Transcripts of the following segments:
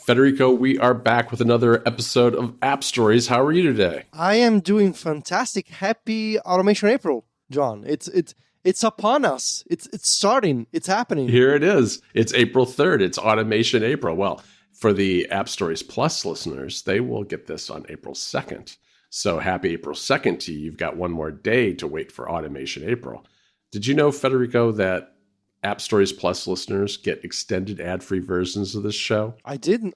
Federico, we are back with another episode of App Stories. How are you today? I am doing fantastic. Happy Automation April, John. It's upon us. It's starting. It's happening. Here it is. It's April 3rd. It's Automation April. Well, for the App Stories Plus listeners, they will get this on April 2nd. So happy April 2nd to you. You've got one more day to wait for Automation April. Did you know, Federico, that App Stories Plus listeners get extended ad-free versions of this show? I didn't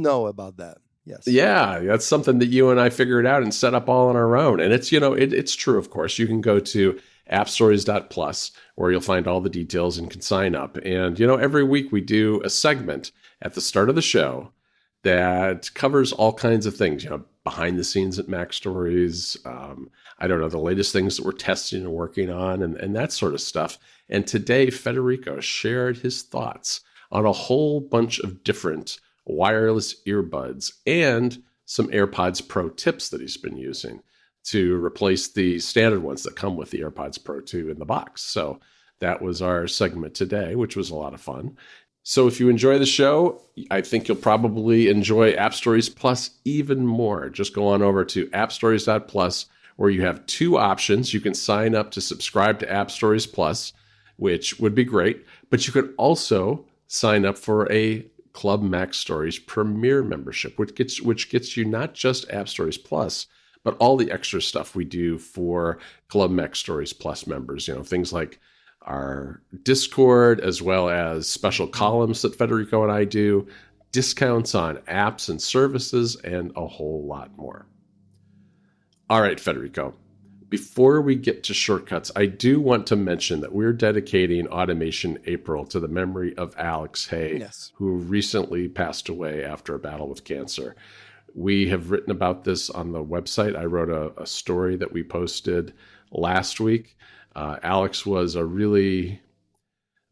know about that. Yes. Yeah, that's something that you and I figured out and set up all on our own. And it's, it's true, of course. You can go to appstories.plus where you'll find all the details and can sign up. And, every week we do a segment at the start of the show that covers all kinds of things, behind the scenes at Mac Stories, the latest things that we're testing and working on and that sort of stuff. And today, Federico shared his thoughts on a whole bunch of different wireless earbuds and some AirPods Pro tips that he's been using to replace the standard ones that come with the AirPods Pro 2 in the box. So that was our segment today, which was a lot of fun. So if you enjoy the show, I think you'll probably enjoy App Stories Plus even more. Just go on over to appstories.plus where you have two options. You can sign up to subscribe to App Stories Plus, which would be great, but you could also sign up for a Club Mac Stories Premier membership, which gets you not just App Stories Plus, but all the extra stuff we do for Club Mac Stories Plus members. Things like our Discord, as well as special columns that Federico and I do, discounts on apps and services, and a whole lot more. All right, Federico. Before we get to shortcuts, I do want to mention that we're dedicating Automation April to the memory of Alex Hay, Yes. who recently passed away after a battle with cancer. We have written about this on the website. I wrote a story that we posted last week. Alex was a really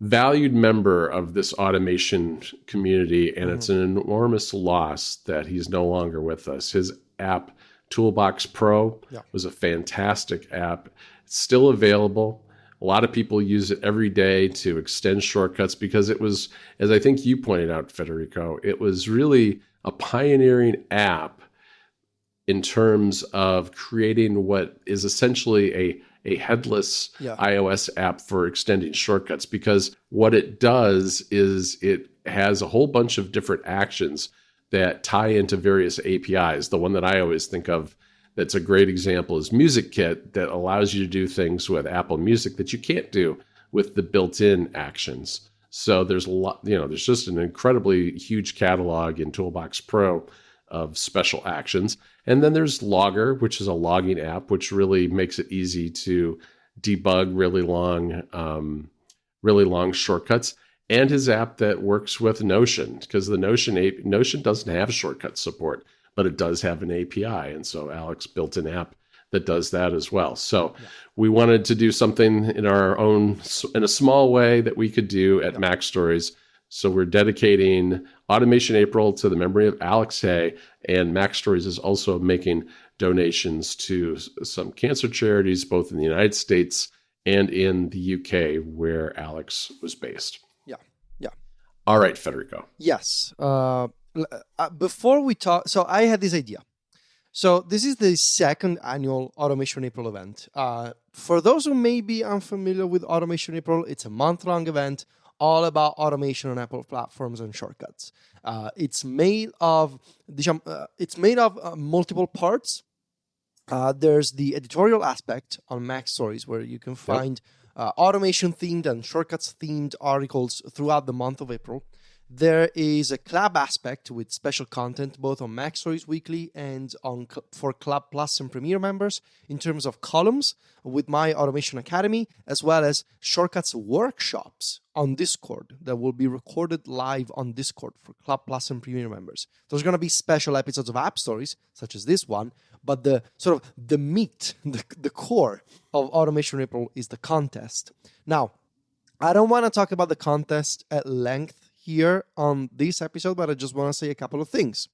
valued member of this automation community, and it's an enormous loss that he's no longer with us. His app, Toolbox Pro, was a fantastic app. It's still available. A lot of people use it every day to extend shortcuts because it was, as I think you pointed out, Federico, it was really a pioneering app in terms of creating what is essentially a headless iOS app for extending shortcuts, because what it does is it has a whole bunch of different actions that tie into various APIs. The one that I always think of that's a great example is Music Kit, that allows you to do things with Apple Music that you can't do with the built-in actions. So there's a lot, there's just an incredibly huge catalog in Toolbox Pro of special actions. And then there's Logger, which is a logging app, which really makes it easy to debug really long shortcuts. And his app that works with Notion, because the Notion doesn't have shortcut support, but it does have an API. And so Alex built an app that does that as well. So we wanted to do something in a small way that we could do at Mac Stories. So we're dedicating Automation April to the memory of Alex Hay, and Mac Stories is also making donations to some cancer charities, both in the United States and in the UK, where Alex was based. Yeah. All right, Federico. Yes. Before we talk, so I had this idea. So this is the second annual Automation April event. For those who may be unfamiliar with Automation April, it's a month-long event all about automation on Apple platforms and shortcuts. It's made of multiple parts. There's the editorial aspect on Mac Stories, where you can find automation-themed and shortcuts-themed articles throughout the month of April. There is a club aspect with special content both on Mac Stories Weekly and for Club Plus and Premier members in terms of columns with my Automation Academy, as well as shortcuts workshops on Discord that will be recorded live on Discord for Club Plus and Premier members. There's going to be special episodes of App Stories, such as this one, but the meat, the core of Automation April is the contest. Now, I don't want to talk about the contest at length here on this episode, but I just want to say a couple of things.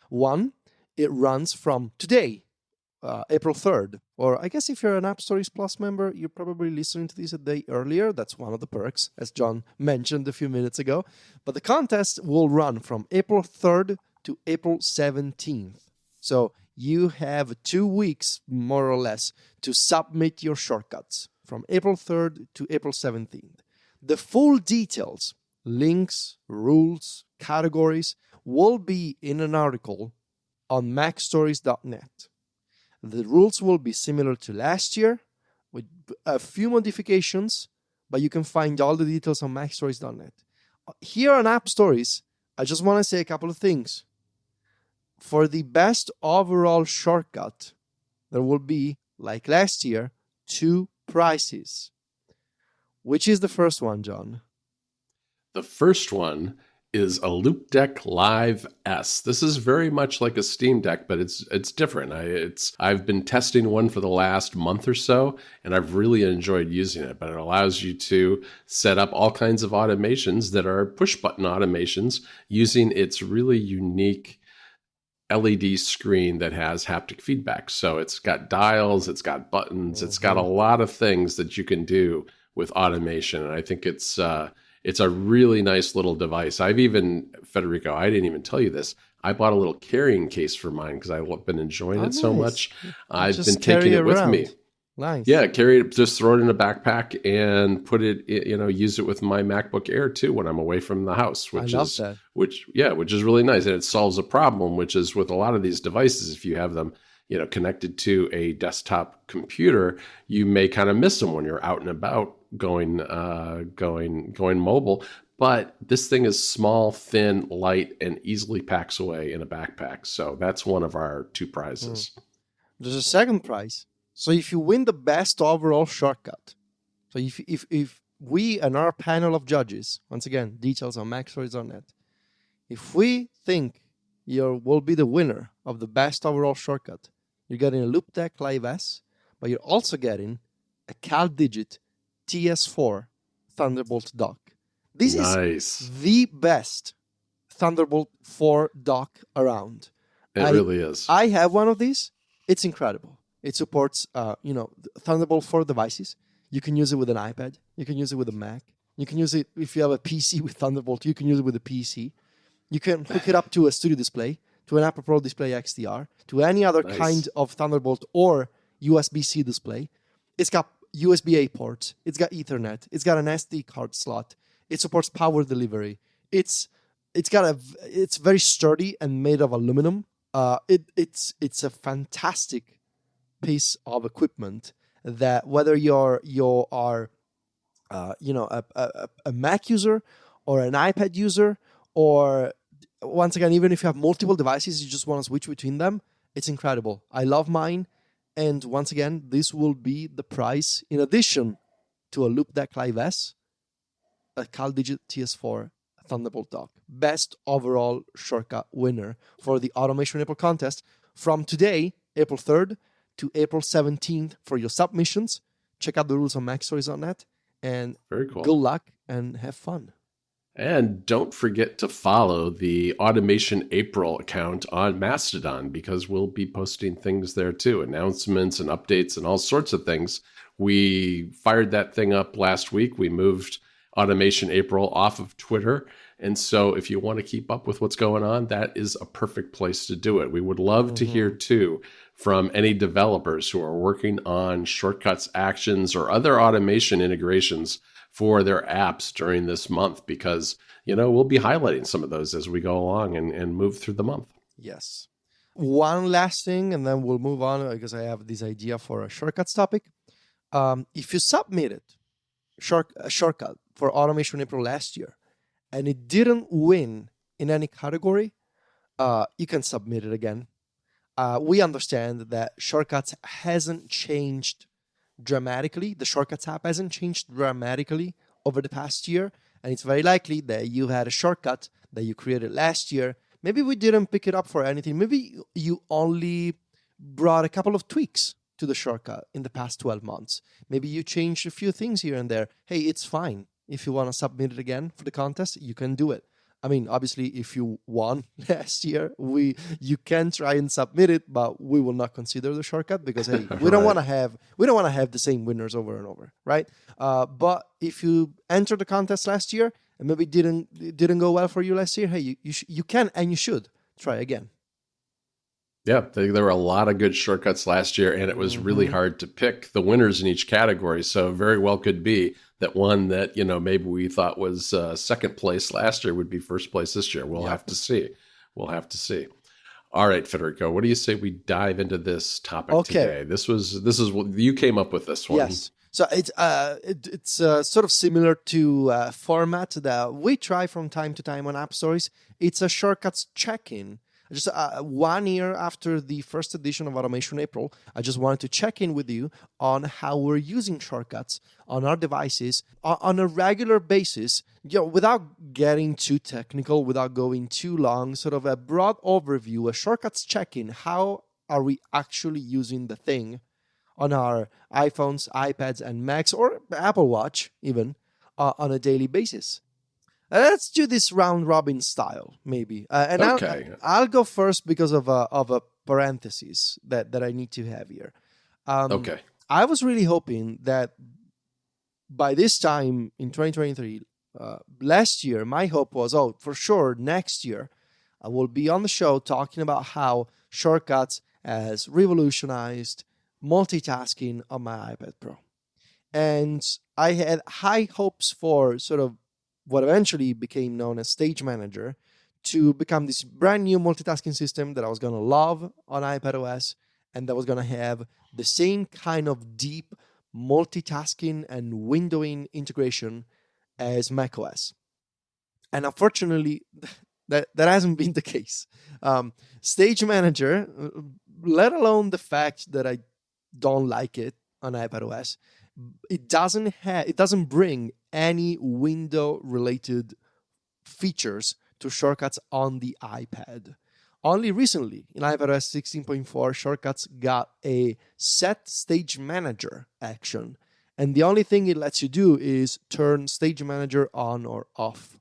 One, it runs from today April 3rd. Or I guess if you're an App Stories Plus member, you're probably listening to this a day earlier. That's one of the perks, as John mentioned a few minutes ago. But the contest will run from April 3rd to April 17th. So you have 2 weeks, more or less, to submit your shortcuts from April 3rd to April 17th. The full details, links, rules, categories, will be in an article on macstories.net. The rules will be similar to last year, with a few modifications, but you can find all the details on macstories.net. Here on App Stories, I just want to say a couple of things. For the best overall shortcut, there will be, like last year, 2 prizes. Which is the first one, John? The first one is a Loop Deck Live S. This is very much like a Steam Deck, but it's different. I've been testing one for the last month or so, and I've really enjoyed using it. But it allows you to set up all kinds of automations that are push-button automations using its really unique LED screen that has haptic feedback. So it's got dials, it's got buttons, it's got a lot of things that you can do with automation. And I think it's a really nice little device. Federico, I didn't even tell you this. I bought a little carrying case for mine because I've been enjoying it so much. I've been taking it with me. Nice. Yeah, carry it, just throw it in a backpack and put it, use it with my MacBook Air too when I'm away from the house, which is really nice. And it solves a problem, which is with a lot of these devices, if you have them, connected to a desktop computer, you may kind of miss them when you're out and about going mobile. But this thing is small, thin, light, and easily packs away in a backpack. So that's one of our 2 prizes. There's a second prize. So if you win the best overall shortcut, so if we and our panel of judges, once again, details on macstories.net, if we think you will be the winner of the best overall shortcut, you're getting a Loop Deck Live S, but you're also getting a CalDigit TS4 Thunderbolt dock. This is the best Thunderbolt 4 dock around. It really is. I have one of these. It's incredible. It supports, Thunderbolt 4 devices. You can use it with an iPad. You can use it with a Mac. You can use it if you have a PC with Thunderbolt. You can use it with a PC. You can hook it up to a Studio Display, to an Apple Pro Display XDR, to any other kind of Thunderbolt or USB-C display. It's got USB-A ports. It's got Ethernet. It's got an SD card slot. It supports power delivery. It's very sturdy and made of aluminum. It's a fantastic piece of equipment that whether you are a Mac user or an iPad user, or once again, even if you have multiple devices, you just want to switch between them, it's incredible. I love mine. And once again, this will be the prize in addition to a Loop Deck Live S, a CalDigit TS4 Thunderbolt dock. Best overall shortcut winner for the Automation April contest from today, April 3rd, to April 17th for your submissions. Check out the rules on macstories.net, and very cool. Good luck and have fun. And don't forget to follow the Automation April account on Mastodon, because we'll be posting things there too, announcements and updates and all sorts of things. We fired that thing up last week. We moved Automation April off of Twitter. And so if you want to keep up with what's going on, that is a perfect place to do it. We would love to hear too from any developers who are working on shortcuts, actions, or other automation integrations for their apps during this month, because, we'll be highlighting some of those as we go along and move through the month. Yes. One last thing, and then we'll move on, because I have this idea for a shortcuts topic. If you submitted a shortcut for Automation April last year, and it didn't win in any category, you can submit it again. We understand that shortcuts hasn't changed dramatically. The Shortcuts app hasn't changed dramatically over the past year, and it's very likely that you had a shortcut that you created last year. Maybe we didn't pick it up for anything. Maybe you only brought a couple of tweaks to the shortcut in the past 12 months. Maybe you changed a few things here and there. Hey, it's fine. If you want to submit it again for the contest, you can do it. I mean, obviously, if you won last year, you can try and submit it, but we will not consider the shortcut because hey, we don't Right. want to have the same winners over and over, right? But if you entered the contest last year and maybe it didn't go well for you last year, hey, you can and you should try again. Yeah, there were a lot of good shortcuts last year, and it was really hard to pick the winners in each category. So very well could be that one that, maybe we thought was second place last year would be first place this year. We'll have to see. We'll have to see. All right, Federico, what do you say we dive into this topic today? This is what you came up with this one. Yes. So it's sort of similar to format that we try from time to time on App Stories. It's a shortcuts check-in. Just 1 year after the first edition of Automation April, I just wanted to check in with you on how we're using shortcuts on our devices on a regular basis, without getting too technical, without going too long, sort of a broad overview, a shortcuts check-in. How are we actually using the thing on our iPhones, iPads, and Macs, or Apple Watch even, on a daily basis? Let's do this round robin style, maybe. And okay. I'll go first because of a parenthesis that I need to have here. Okay. I was really hoping that by this time in 2023, last year, my hope was, for sure, next year, I will be on the show talking about how shortcuts has revolutionized multitasking on my iPad Pro. And I had high hopes for sort of what eventually became known as Stage Manager to become this brand new multitasking system that I was going to love on iPadOS and that was going to have the same kind of deep multitasking and windowing integration as macOS. And unfortunately, that hasn't been the case. Stage Manager, let alone the fact that I don't like it on iPadOS, it doesn't bring any window-related features to shortcuts on the iPad. Only recently, in iPadOS 16.4, shortcuts got a set Stage Manager action, and the only thing it lets you do is turn Stage Manager on or off.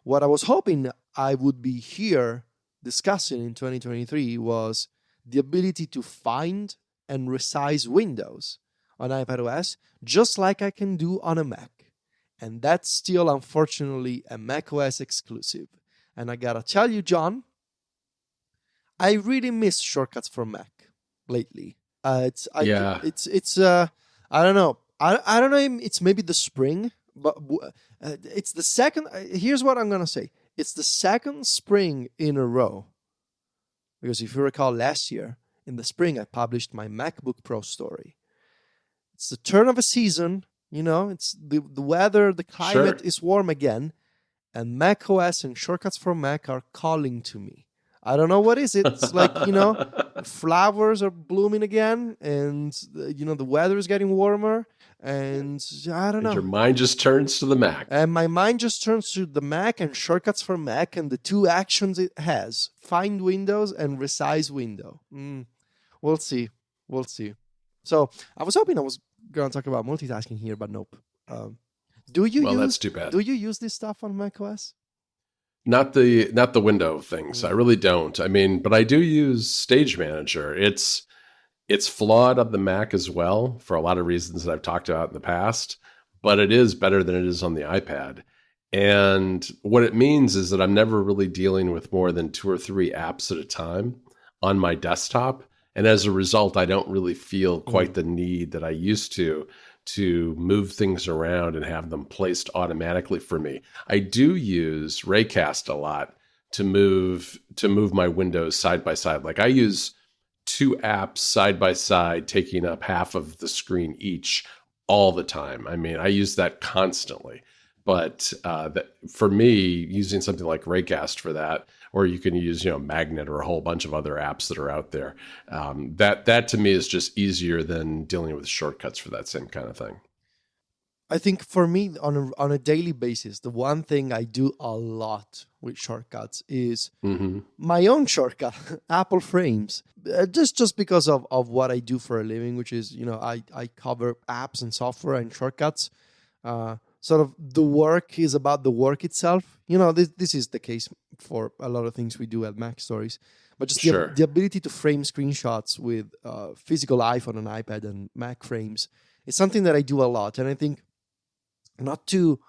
What I was hoping I would be here discussing in 2023 was the ability to find and resize windows on iPadOS, just like I can do on a Mac. And that's still, unfortunately, a macOS exclusive. And I gotta tell you, John, I really miss shortcuts for Mac lately. I don't know. I don't know. It's maybe the spring, but it's the second. Here's what I'm gonna say. It's the second spring in a row. Because if you recall, last year in the spring, I published my MacBook Pro story. It's the turn of a season, it's the weather, the climate is warm again, and macOS and shortcuts for Mac are calling to me. I don't know what is it. It's like, flowers are blooming again, and, the weather is getting warmer, and I don't know. Your mind just turns to the Mac. And my mind just turns to the Mac and shortcuts for Mac and the two actions it has, find windows and resize window. We'll see. So I was hoping I was going to talk about multitasking here, but nope. That's too bad. Do you use this stuff on macOS? Not the window things. I really don't. I mean, but I do use Stage Manager. It's flawed on the Mac as well for a lot of reasons that I've talked about in the past, but it is better than it is on the iPad. And what it means is that I'm never really dealing with more than 2 or 3 apps at a time on my desktop. And as a result, I don't really feel quite the need that I used to move things around and have them placed automatically for me. I do use Raycast a lot to move my windows side by side. Like I use 2 apps side by side, taking up half of the screen each all the time. I mean, I use that constantly. But for me, using something like Raycast for that, or you can use Magnet or a whole bunch of other apps that are out there, that to me is just easier than dealing with shortcuts for that same kind of thing. I think for me, on a daily basis, the one thing I do a lot with shortcuts is my own shortcut, Apple Frames. Just because of what I do for a living, which is I cover apps and software and shortcuts. sort of the work is about the work itself. This is the case for a lot of things we do at Mac Stories. But just Sure. the ability to frame screenshots with physical iPhone and iPad and Mac frames is something that I do a lot. And I think not to,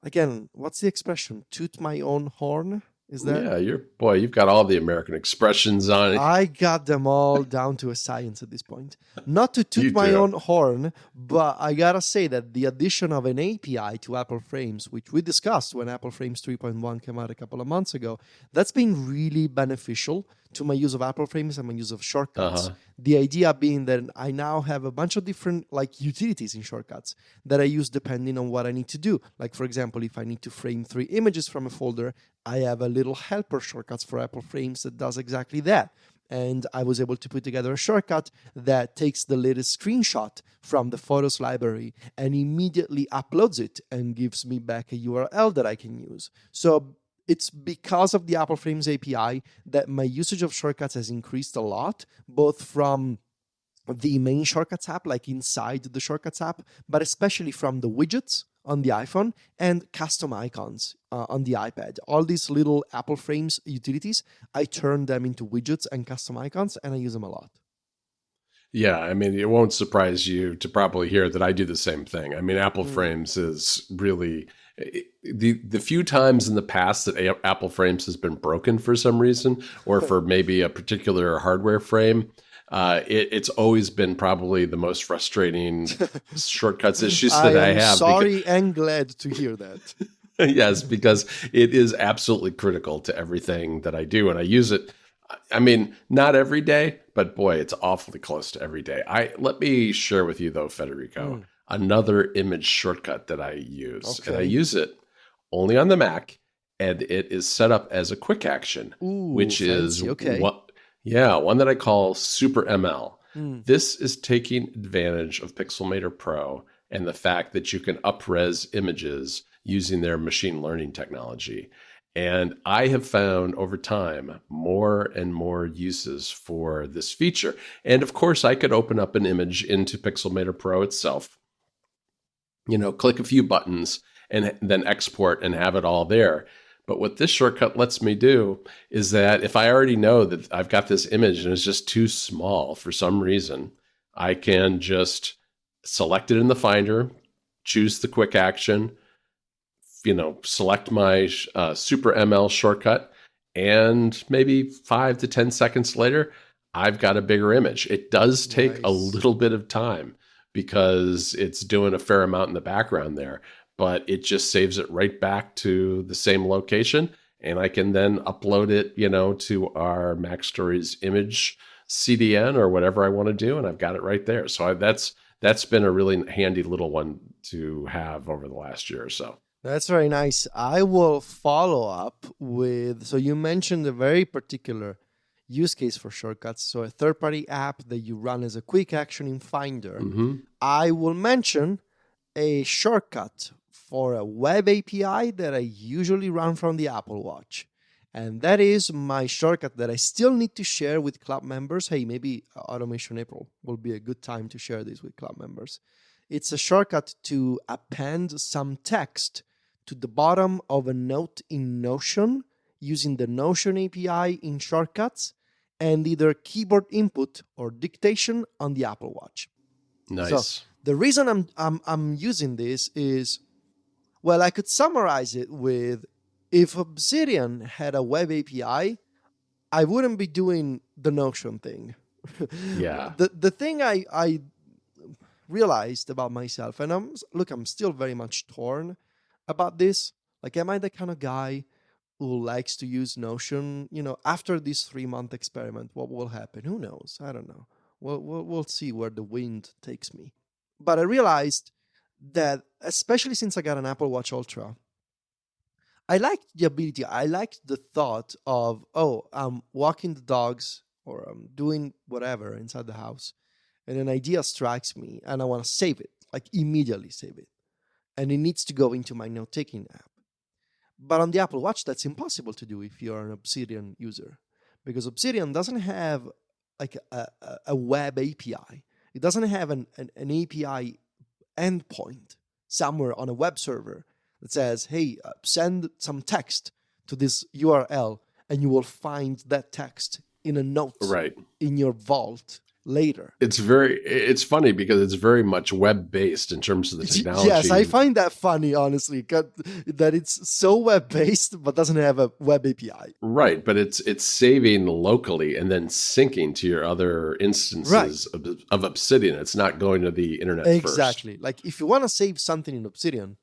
again, what's the expression? Toot my own horn? Is that? Yeah, you've got all the American expressions on it. I got them all down to a science at this point. Not to toot You my do. own horn, but I gotta say that the addition of an API to Apple Frames, which we discussed when Apple Frames 3.1 came out a couple of months ago, that's been really beneficial to my use of Apple Frames and my use of shortcuts. The idea being that I now have a bunch of different utilities in shortcuts that I use depending on what I need to do. Like, for example, if I need to frame 3 images from a folder, I have a little helper shortcuts for Apple Frames that does exactly that. And I was able to put together a shortcut that takes the latest screenshot from the Photos library and immediately uploads it and gives me back a URL that I can use. So it's because of the Apple Frames API that my usage of shortcuts has increased a lot, both from the main Shortcuts app, like inside the Shortcuts app, but especially from the widgets on the iPhone and custom icons on the iPad. All these little Apple Frames utilities, I turn them into widgets and custom icons, and I use them a lot. Yeah, I mean, it won't surprise you to probably hear that I do the same thing. I mean, Apple Frames is really the few times in the past that Apple Frames has been broken for some reason, or for maybe a particular hardware frame. It's always been probably the most frustrating shortcuts issues that I have. Sorry and glad to hear that. Yes, because it is absolutely critical to everything that I do, and I use it. I mean, not every day, but boy, it's awfully close to every day. Let me share with you though, Federico, another image shortcut that I use, and I use it only on the Mac, and it is set up as a quick action, which is one that I call Super ML. This is taking advantage of Pixelmator Pro and the fact that you can up-res images using their machine learning technology. And I have found over time more and more uses for this feature. And of course, I could open up an image into Pixelmator Pro itself, click a few buttons and then export and have it all there. But what this shortcut lets me do is that if I already know that I've got this image and it's just too small for some reason, I can just select it in the Finder, choose the quick action, select my Super ML shortcut, and maybe 5 to 10 seconds later, I've got a bigger image. It does take a little bit of time because it's doing a fair amount in the background there, but it just saves it right back to the same location, and I can then upload it, to our Mac Stories image CDN or whatever I want to do, and I've got it right there. So that's been a really handy little one to have over the last year or so. That's very nice. I will follow up with, so you mentioned a very particular use case for shortcuts. So a third-party app that you run as a quick action in Finder. I will mention a shortcut for a web API that I usually run from the Apple Watch. And that is my shortcut that I still need to share with club members. Hey, maybe Automation April will be a good time to share this with club members. It's a shortcut to append some text to the bottom of a note in Notion using the Notion API in shortcuts and either keyboard input or dictation on the Apple Watch. Nice. So the reason I'm using this is, well, I could summarize it with, if Obsidian had a web API, I wouldn't be doing the Notion thing. Yeah. The thing I realized about myself, and I'm still very much torn about this. Like, am I the kind of guy who likes to use Notion? After this 3-month experiment, what will happen? Who knows? I don't know. We'll see where the wind takes me. But I realized that, especially since I got an Apple Watch Ultra, I liked the ability, I liked the thought of, I'm walking the dogs or I'm doing whatever inside the house, and an idea strikes me and I want to save it, like immediately save it. And it needs to go into my note-taking app. But on the Apple Watch, that's impossible to do if you're an Obsidian user, because Obsidian doesn't have like a web API. It doesn't have an API endpoint somewhere on a web server that says, hey, send some text to this URL, and you will find that text in a note Right. in your vault later. It's funny because it's very much web-based in terms of the technology. Yes, I find that funny, honestly, that it's so web-based but doesn't have a web API. Right, but it's saving locally and then syncing to your other instances of Obsidian. It's not going to the internet first. Exactly. Like if you want to save something in Obsidian,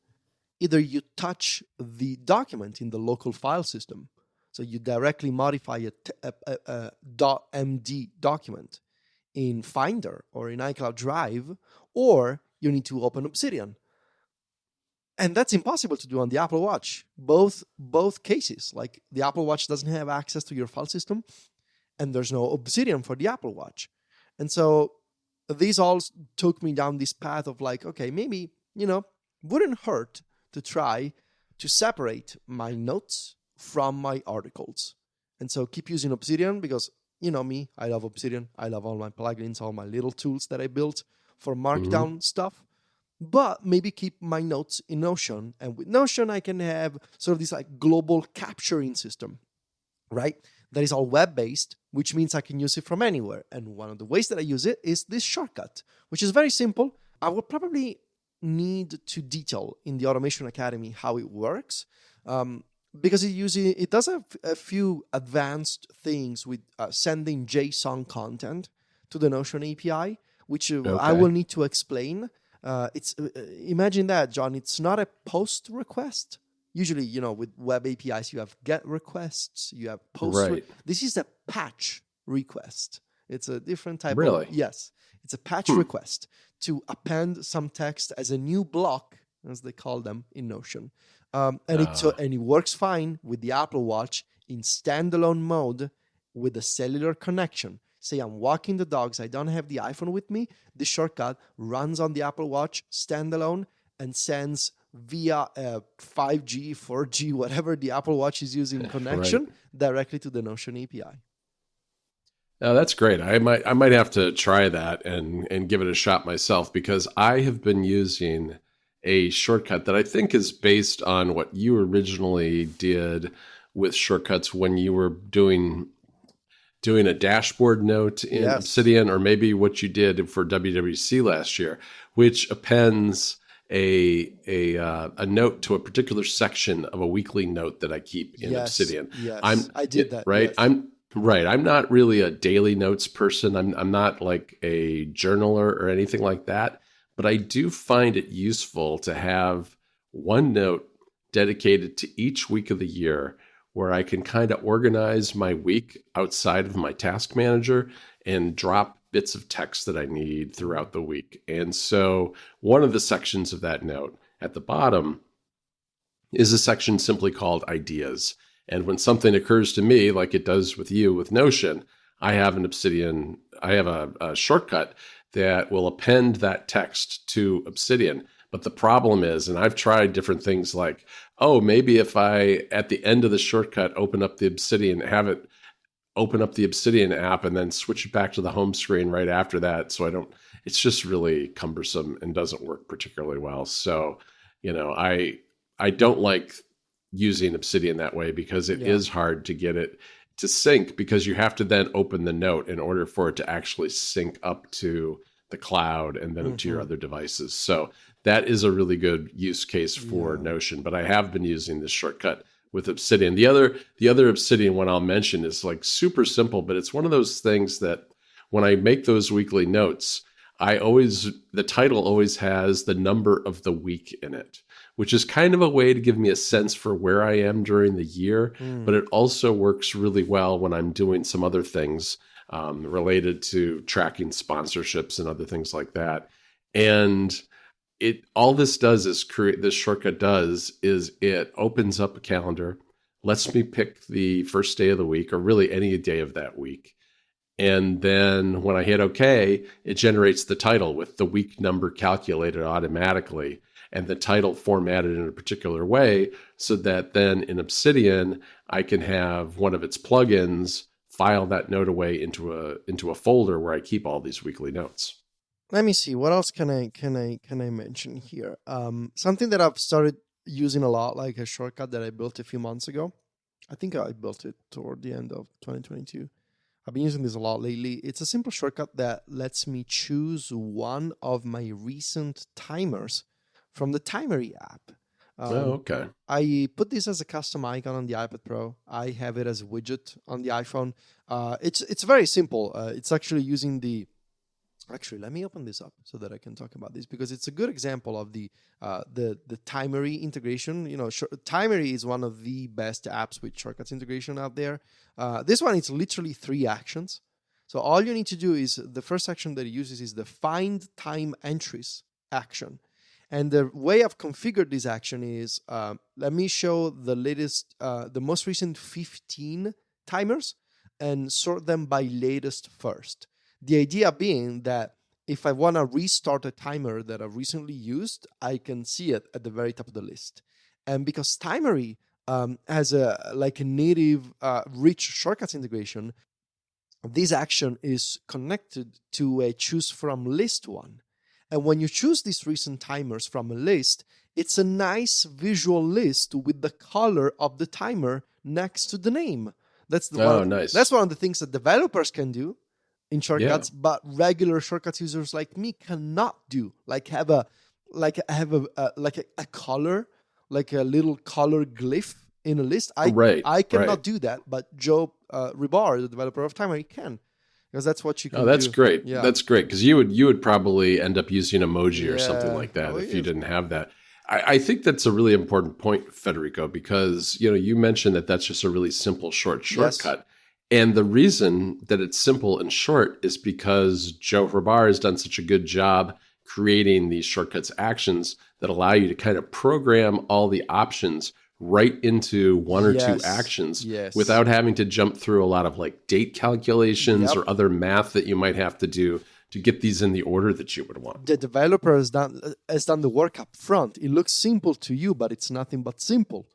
either you touch the document in the local file system, so you directly modify a .md document in Finder or in iCloud Drive, or you need to open Obsidian. And that's impossible to do on the Apple Watch. Both cases, like the Apple Watch doesn't have access to your file system, and there's no Obsidian for the Apple Watch. And so these all took me down this path of like, okay, maybe, wouldn't hurt to try to separate my notes from my articles. And so keep using Obsidian because, you know me, I love Obsidian. I love all my plugins, all my little tools that I built for Markdown stuff. But maybe keep my notes in Notion. And with Notion, I can have sort of this like global capturing system, right? That is all web-based, which means I can use it from anywhere. And one of the ways that I use it is this shortcut, which is very simple. I will probably need to detail in the Automation Academy how it works, because it does have a few advanced things with sending JSON content to the Notion API, which I will need to explain. Imagine that, John. It's not a post request. Usually, with web APIs, you have GET requests, you have post. Right. This is a patch request. It's a different type Really? Yes. It's a patch request to append some text as a new block, as they call them in Notion. And it works fine with the Apple Watch in standalone mode with a cellular connection. Say I'm walking the dogs, I don't have the iPhone with me, the shortcut runs on the Apple Watch standalone and sends via 5G, 4G, whatever the Apple Watch is using connection directly to the Notion API. Oh, that's great. I might have to try that and give it a shot myself, because I have been using a shortcut that I think is based on what you originally did with shortcuts when you were doing a dashboard note in Obsidian, or maybe what you did for WWC last year, which appends a note to a particular section of a weekly note that I keep in Obsidian. Yes, I did that. Right. Yes. I'm not really a daily notes person. I'm not like a journaler or anything like that, but I do find it useful to have one note dedicated to each week of the year where I can kind of organize my week outside of my task manager and drop bits of text that I need throughout the week. And so one of the sections of that note at the bottom is a section simply called ideas. And when something occurs to me, like it does with you with Notion, I have a shortcut that will append that text to Obsidian. But the problem is, and I've tried different things like, maybe if I, at the end of the shortcut, open up the Obsidian app and then switch it back to the home screen right after that. So it's just really cumbersome and doesn't work particularly well. So, I don't like using Obsidian that way, because it is hard to get it to sync, because you have to then open the note in order for it to actually sync up to the cloud and then to your other devices. So that is a really good use case for Notion, but I have been using this shortcut with Obsidian. The other Obsidian one I'll mention is like super simple, but it's one of those things that when I make those weekly notes, the title always has the number of the week in it, which is kind of a way to give me a sense for where I am during the year. But it also works really well when I'm doing some other things related to tracking sponsorships and other things like that. And all this shortcut does is it opens up a calendar, lets me pick the first day of the week, or really any day of that week. And then when I hit OK, it generates the title with the week number calculated automatically and the title formatted in a particular way, so that then in Obsidian, I can have one of its plugins file that note away into a folder where I keep all these weekly notes. Let me see. What else can I mention here? Something that I've started using a lot, like a shortcut that I built a few months ago. I think I built it toward the end of 2022. I've been using this a lot lately. It's a simple shortcut that lets me choose one of my recent timers from the Timery app. Oh, okay. I put this as a custom icon on the iPad Pro. I have it as a widget on the iPhone. It's very simple. It's actually using the. Actually, let me open this up so that I can talk about this, because it's a good example of the Timery integration. Timery is one of the best apps with shortcuts integration out there. This one is literally 3 actions. So all you need to do is the first action that it uses is the find time entries action. And the way I've configured this action is, let me show the most recent 15 timers and sort them by latest first. The idea being that if I want to restart a timer that I've recently used, I can see it at the very top of the list. And because Timery has a native rich shortcuts integration, this action is connected to a choose from list one. And when you choose these recent timers from a list, it's a nice visual list with the color of the timer next to the name. Nice. That's one of the things that developers can do in shortcuts, but regular shortcuts users like me cannot do. Have a color, like a little color glyph in a list. I cannot do that, but Joe Ribar, the developer of Timery, can. Because that's what you can do. Oh, that's great. Yeah. That's great, because you would probably end up using emoji or something like that if you didn't have that. I think that's a really important point, Federico, because you mentioned that that's just a really simple shortcut. Yes. And the reason that it's simple and short is because Joe Ribar has done such a good job creating these shortcuts actions that allow you to kind of program all the options right into one or two actions without having to jump through a lot of date calculations or other math that you might have to do to get these in the order that you would want. The developer has done the work up front. It looks simple to you, but it's nothing but simple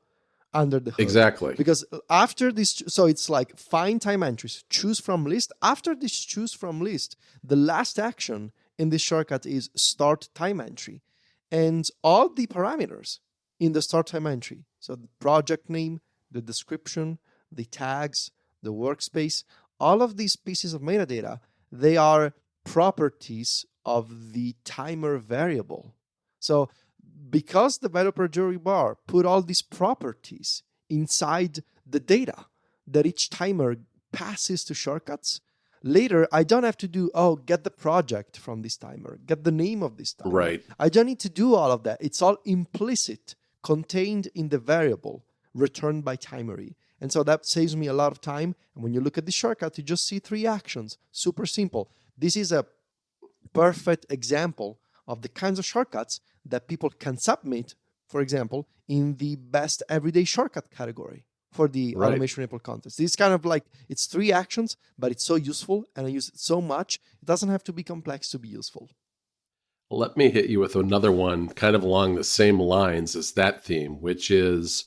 under the hood. Exactly. Because after this, so it's like find time entries, choose from list. After this choose from list, the last action in this shortcut is start time entry. And all the parameters in the start time entry, so the project name, the description, the tags, the workspace, all of these pieces of metadata, they are properties of the timer variable. So because developer Joe Ribar put all these properties inside the data that each timer passes to shortcuts, later I don't have to do, get the project from this timer, get the name of this timer. Right. I don't need to do all of that. It's all implicit, contained in the variable returned by Timery. And so that saves me a lot of time. And when you look at the shortcut, you just see 3 actions. Super simple. This is a perfect example of the kinds of shortcuts that people can submit, for example, in the best everyday shortcut category for the Automation April contest. It's kind of it's 3 actions, but it's so useful and I use it so much. It doesn't have to be complex to be useful. Let me hit you with another one kind of along the same lines as that theme, which is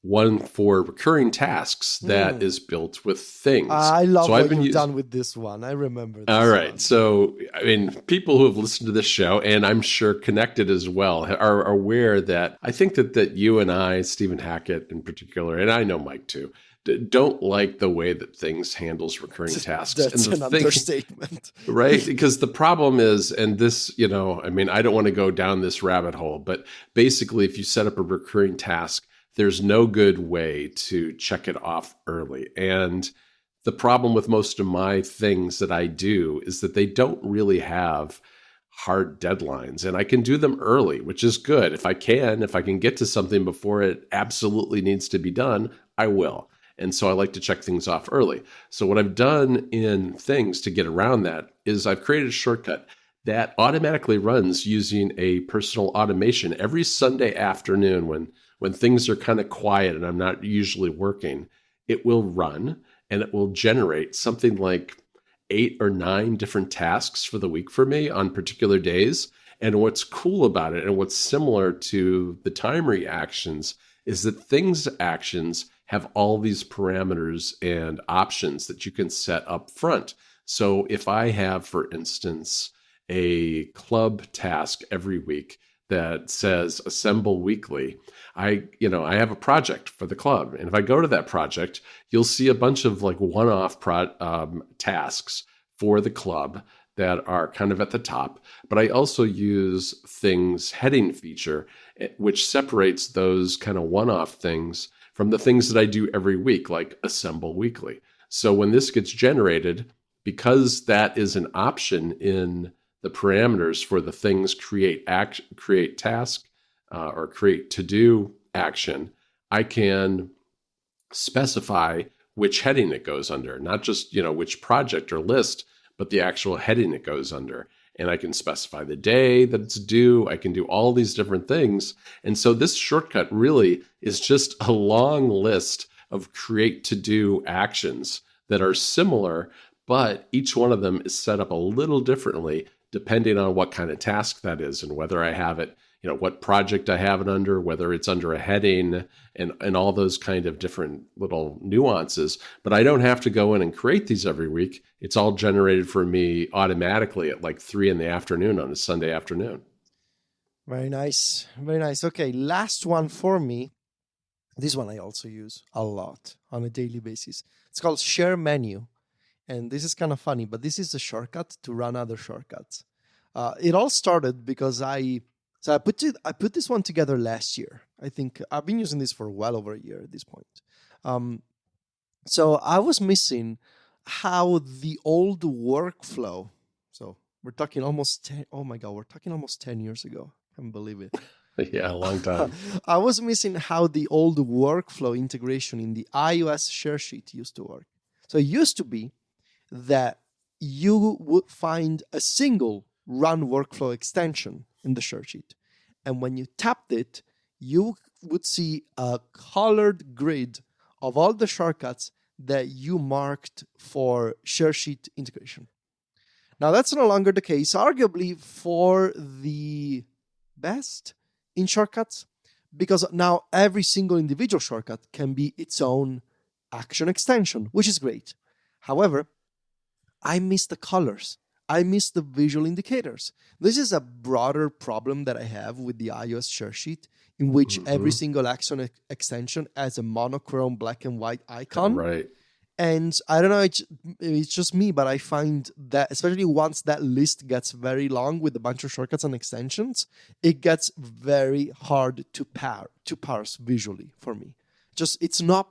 one for recurring tasks that is built with things. I love what you've done with this one. I remember this All right. one. So, people who have listened to this show, and I'm sure connected as well, are aware that I think that you and I, Stephen Hackett in particular, and I know Mike too, don't like the way that things handles recurring tasks. That's an understatement. Right? Because the problem is, and this, I don't want to go down this rabbit hole, but basically if you set up a recurring task, there's no good way to check it off early. And the problem with most of my things that I do is that they don't really have hard deadlines, and I can do them early, which is good. If I can get to something before it absolutely needs to be done, I will. And so I like to check things off early. So what I've done in things to get around that is I've created a shortcut that automatically runs using a personal automation every Sunday afternoon when things are kind of quiet and I'm not usually working. It will run and it will generate something like 8 or 9 different tasks for the week for me on particular days. And what's cool about it and what's similar to the Timery actions is that things actions have all these parameters and options that you can set up front. So if I have, for instance, a club task every week that says assemble weekly, I have a project for the club. And if I go to that project, you'll see a bunch of like one-off tasks for the club that are kind of at the top. But I also use things heading feature, which separates those kind of one-off things from the things that I do every week, like assemble weekly. So when this gets generated, because that is an option in the parameters for the things create task or create to do action, I can specify which heading it goes under, not just which project or list, but the actual heading it goes under. And I can specify the day that it's due. I can do all these different things. And so this shortcut really is just a long list of create to do actions that are similar, but each one of them is set up a little differently depending on what kind of task that is and whether I have it, what project I have it under, whether it's under a heading, and all those kind of different little nuances. But I don't have to go in and create these every week. It's all generated for me automatically at like 3 p.m. on a Sunday afternoon. Very nice. Very nice. Okay, last one for me. This one I also use a lot on a daily basis. It's called Share Menu. And this is kind of funny, but this is a shortcut to run other shortcuts. It all started because I put this one together last year. I think I've been using this for well over a year at this point. So I was missing how the old workflow. So we're talking almost 10 years ago. I can't believe it. Yeah, a long time. I was missing how the old workflow integration in the iOS share sheet used to work. So it used to be that you would find a single run workflow extension in the share sheet. And when you tapped it, you would see a colored grid of all the shortcuts that you marked for share sheet integration. Now, that's no longer the case, arguably for the best in shortcuts, because now every single individual shortcut can be its own action extension, which is great. However, I miss the colors. I miss the visual indicators. This is a broader problem that I have with the iOS share sheet, in which every single action extension has a monochrome black and white icon. Right. And I don't know, it's just me, but I find that, especially once that list gets very long with a bunch of shortcuts and extensions, it gets very hard to parse visually for me. It's not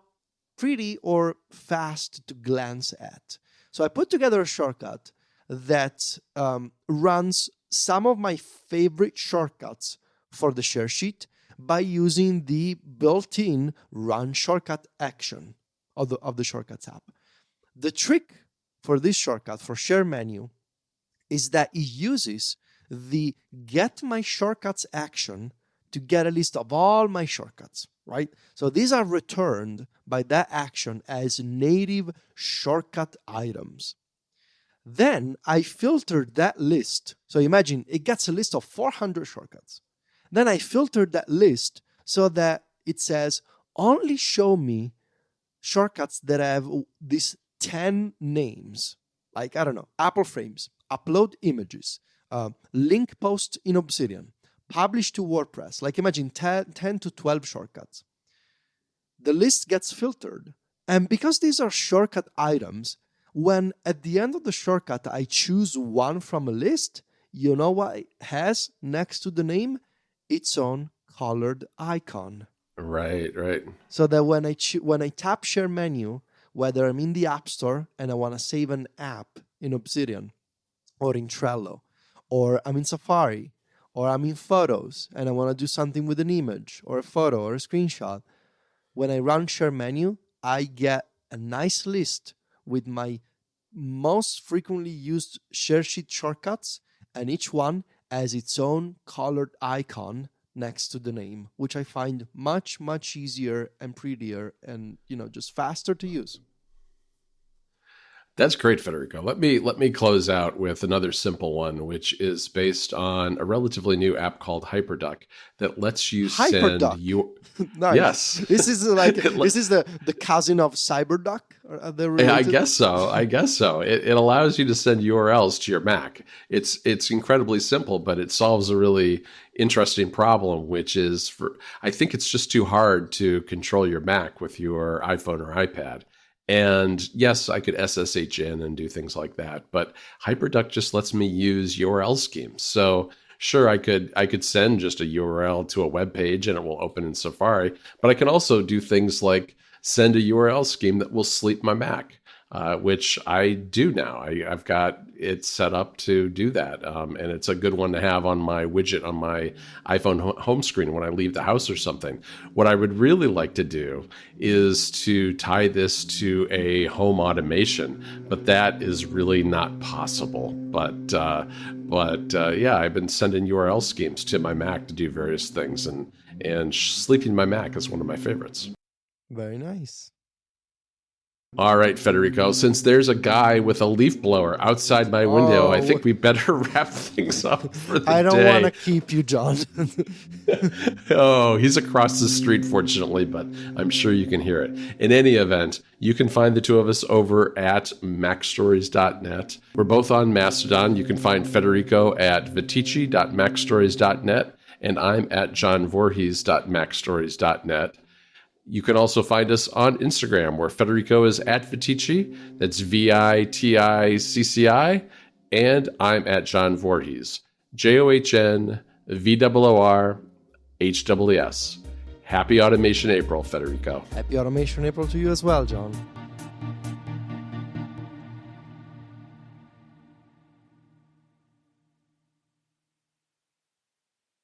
pretty or fast to glance at. So I put together a shortcut that runs some of my favorite shortcuts for the share sheet by using the built-in run shortcut action of the Shortcuts app. The trick for this shortcut, for Share Menu, is that it uses the Get My Shortcuts action to get a list of all my shortcuts, right? So these are returned by that action as native shortcut items. Then I filtered that list. So imagine it gets a list of 400 shortcuts. Then I filtered that list so that it says, only show me shortcuts that have these 10 names, like, I don't know, Apple Frames, upload images, link post in Obsidian, publish to WordPress. Like, imagine 10 to 12 shortcuts. The list gets filtered. And because these are shortcut items, when at the end of the shortcut I choose one from a list, you know what it has next to the name? Its own colored icon. Right. So that when I tap Share Menu, whether I'm in the App Store and I want to save an app in Obsidian or in Trello, or I'm in Safari, or I'm in Photos and I want to do something with an image or a photo or a screenshot, when I run Share Menu, I get a nice list with my most frequently used share sheet shortcuts, and each one has its own colored icon next to the name, which I find much, much easier and prettier and, just faster to use. That's great, Federico. Let me close out with another simple one, which is based on a relatively new app called HyperDuck that lets you send Hyperduck. your Nice. yes. This is this is the cousin of Cyberduck. Are they related? I guess so. It allows you to send URLs to your Mac. It's incredibly simple, but it solves a really interesting problem, which is I think it's just too hard to control your Mac with your iPhone or iPad. And yes, I could SSH in and do things like that, but HyperDuck just lets me use URL schemes. So sure, I could send just a URL to a web page and it will open in Safari, but I can also do things like send a URL scheme that will sleep my Mac, which I do now. I've got it set up to do that, and it's a good one to have on my widget on my iPhone home screen when I leave the house or something. What I would really like to do is to tie this to a home automation, but that is really not possible. But yeah, I've been sending URL schemes to my Mac to do various things, and sleeping my Mac is one of my favorites. Very nice. All right, Federico, since there's a guy with a leaf blower outside my window, I think we better wrap things up for the day. I don't want to keep you, John. Oh, he's across the street, fortunately, but I'm sure you can hear it. In any event, you can find the two of us over at macstories.net. We're both on Mastodon. You can find Federico at vitici.macstories.net, and I'm at johnvorhees.macstories.net. You can also find us on Instagram, where Federico is at Vitici. That's VITICCI. And I'm at John Voorhees. JOHNVOORHWS. Happy Automation April, Federico. Happy Automation April to you as well, John.